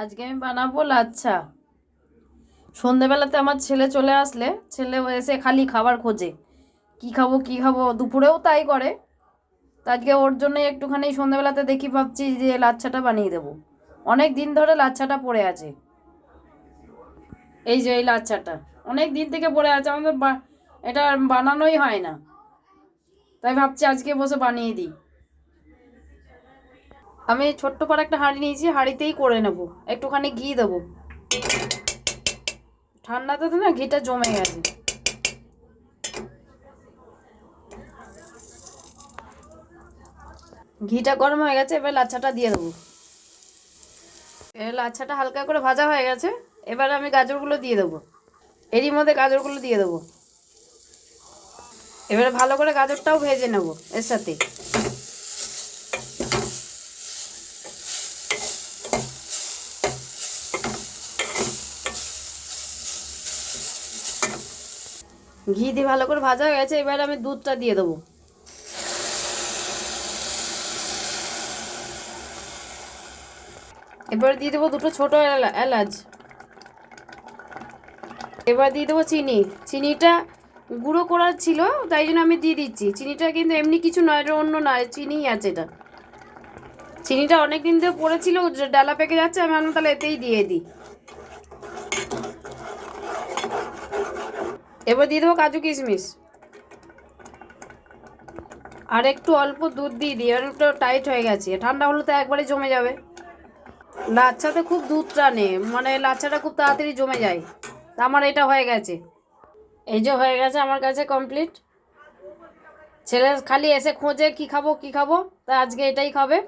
আজকে আমি বানাবো লাচ্ছা। সন্ধেবেলাতে আমার ছেলে চলে আসলে ছেলে এসে খালি খাবার খোঁজে, কি খাবো কি খাবো, দুপুরেও তাই করে। তো আজকে ওর জন্য একটুখানি সন্ধেবেলাতে দেখি ভাবছি যে লাচ্ছাটা বানিয়ে দেবো। অনেক দিন ধরে লাচ্ছাটা পড়ে আছে। এই যে এই লাচ্ছাটা অনেক দিন থেকে পড়ে আছে, আমাদের এটা বানানোই হয় না। তাই ভাবছি আজকে বসে বানিয়ে দিই। আমি ছোট্ট করে একটা হাঁড়ি নিয়েছি, হাঁড়িতেই করে নেব। একটুখানি ঘি দেবো, ঠান্ডাতে তো না ঘিটা জমে গেছে। ঘিটা গরম হয়ে গেছে, এবার লাচ্ছাটা দিয়ে দেবো। এবার লাচ্ছাটা হালকা করে ভাজা হয়ে গেছে, এবার আমি গাজরগুলো দিয়ে দেবো। এরই মধ্যে গাজরগুলো দিয়ে দেবো। এবারে ভালো করে গাজরটাও ভেজে নেব এর সাথে। ঘি দিয়ে ভালো করে ভাজা হয়ে গেছে, এবার আমি দুধটা দিয়ে দেবো। এবার দিয়ে দেবো দুটো ছোট এলাচ। এবার দিয়ে দেবো চিনি। চিনিটা গুঁড়ো করার ছিল, তাই জন্য আমি দিয়ে দিচ্ছি। চিনিটা কিন্তু এমনি কিছু নয়, এটা অন্য নয়, চিনিই আছে এটা। চিনিটা অনেক দিন ধরে পড়েছিল, ডালা পেকে যাচ্ছে, আমি ভাবলাম তাহলে এতেই দিয়ে দিই। এবার দিয়ে দেবো কাজু কিশমিশ। আর একটু অল্প দুধ দিয়ে দিই, একটু টাইট হয়ে গেছে, ঠান্ডা হলে তো একবারে জমে যাবে। লাচ্ছাতে খুব দুধ টানে, মানে লাচ্ছাটা খুব তাড়াতাড়ি জমে যায়। তা আমার এটা হয়ে গেছে। এই যে হয়ে গেছে আমার কাছে কমপ্লিট। ছেলে খালি এসে খোঁজে কি খাবো কি খাবো, তা আজকে এটাই খাবে।